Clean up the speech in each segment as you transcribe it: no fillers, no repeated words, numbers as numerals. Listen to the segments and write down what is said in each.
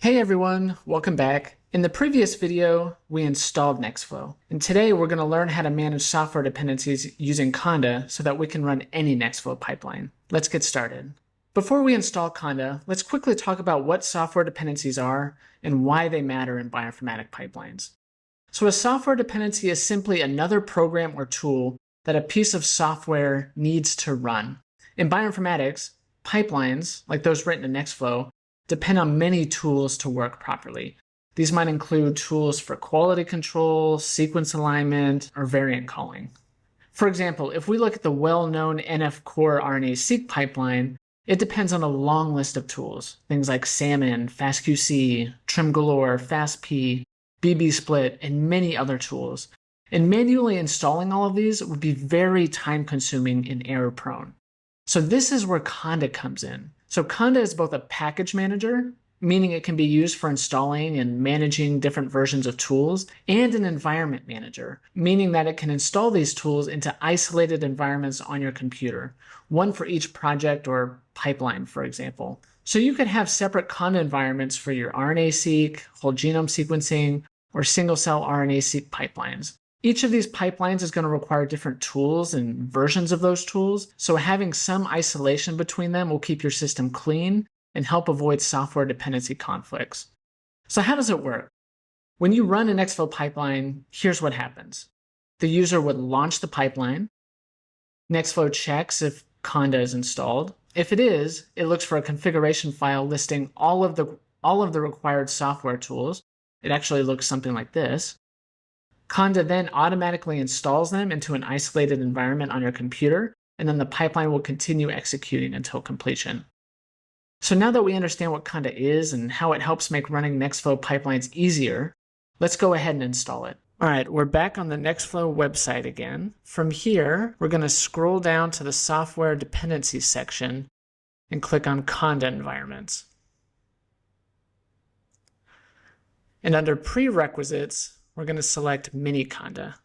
Hey everyone, welcome back. In the previous video, we installed Nextflow, and today we're going to learn how to manage software dependencies using Conda so that we can run any Nextflow pipeline. Let's get started. Before we install Conda, let's quickly talk about what software dependencies are and why they matter in bioinformatic pipelines. So a software dependency is simply another program or tool that a piece of software needs to run. In bioinformatics, pipelines, like those written in Nextflow, depend on many tools to work properly. These might include tools for quality control, sequence alignment, or variant calling. For example, if we look at the well-known NF-core RNA-seq pipeline, it depends on a long list of tools, things like Salmon, FastQC, TrimGalore, FastP, BB-Split, and many other tools. And manually installing all of these would be very time-consuming and error-prone. So this is where Conda comes in. So Conda is both a package manager, meaning it can be used for installing and managing different versions of tools, and an environment manager, meaning that it can install these tools into isolated environments on your computer, one for each project or pipeline, for example. So you could have separate Conda environments for your RNA-seq, whole genome sequencing, or single-cell RNA-seq pipelines. Each of these pipelines is going to require different tools and versions of those tools, so having some isolation between them will keep your system clean and help avoid software dependency conflicts. So how does it work? When you run an Nextflow pipeline, here's what happens. The user would launch the pipeline. Nextflow checks if Conda is installed. If it is, it looks for a configuration file listing all of the required software tools. It actually looks something like this. Conda then automatically installs them into an isolated environment on your computer, and then the pipeline will continue executing until completion. So now that we understand what Conda is and how it helps make running Nextflow pipelines easier, let's go ahead and install it. All right, we're back on the Nextflow website again. From here, we're going to scroll down to the Software Dependencies section and click on Conda Environments. And under Prerequisites, we're going to select Mini Conda.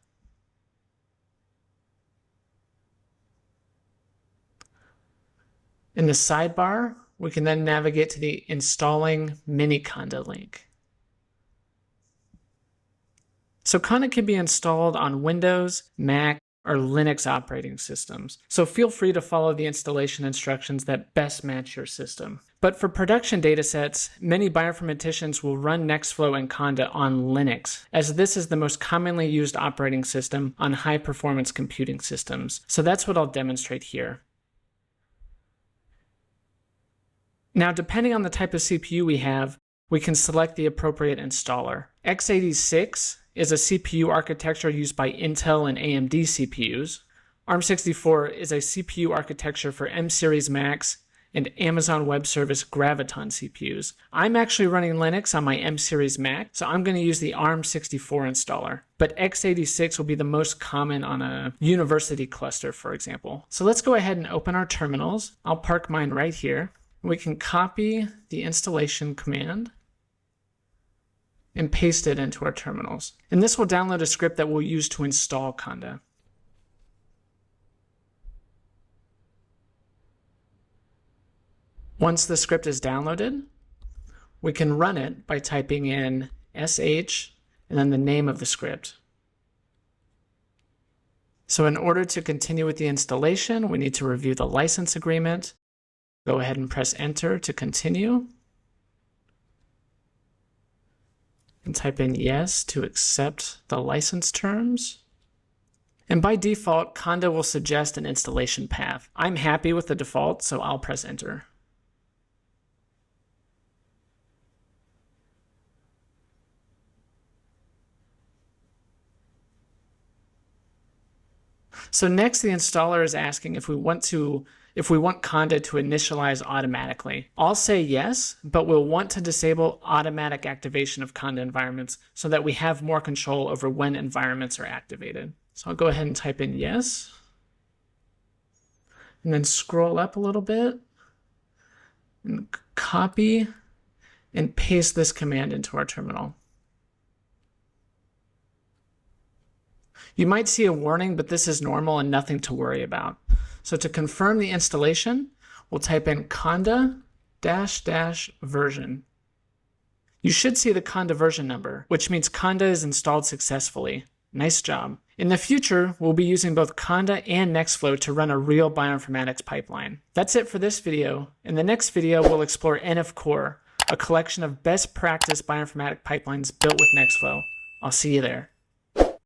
In the sidebar, we can then navigate to the Installing Mini Conda link. So Conda can be installed on Windows, Mac, or Linux operating systems. So feel free to follow the installation instructions that best match your system. But for production datasets, many bioinformaticians will run Nextflow and Conda on Linux, as this is the most commonly used operating system on high-performance computing systems. So that's what I'll demonstrate here. Now, depending on the type of CPU we have, we can select the appropriate installer. x86 is a CPU architecture used by Intel and AMD CPUs. ARM64 is a CPU architecture for M-Series Macs and Amazon Web Service Graviton CPUs. I'm actually running Linux on my M-Series Mac, so I'm going to use the ARM64 installer. But x86 will be the most common on a university cluster, for example. So let's go ahead and open our terminals. I'll park mine right here. We can copy the installation command and paste it into our terminals. And this will download a script that we'll use to install Conda. Once the script is downloaded, we can run it by typing in sh and then the name of the script. So in order to continue with the installation, we need to review the license agreement. Go ahead and press enter to continue. And type in yes to accept the license terms. And by default, Conda will suggest an installation path. I'm happy with the default, so I'll press enter. So next, the installer is asking if we want Conda to initialize automatically. I'll say yes, but we'll want to disable automatic activation of Conda environments so that we have more control over when environments are activated. So I'll go ahead and type in yes, and then scroll up a little bit and copy and paste this command into our terminal. You might see a warning, but this is normal and nothing to worry about. So to confirm the installation, we'll type in conda --version. You should see the Conda version number, which means Conda is installed successfully. Nice job. In the future, we'll be using both Conda and Nextflow to run a real bioinformatics pipeline. That's it for this video. In the next video, we'll explore NF Core, a collection of best practice bioinformatic pipelines built with Nextflow. I'll see you there.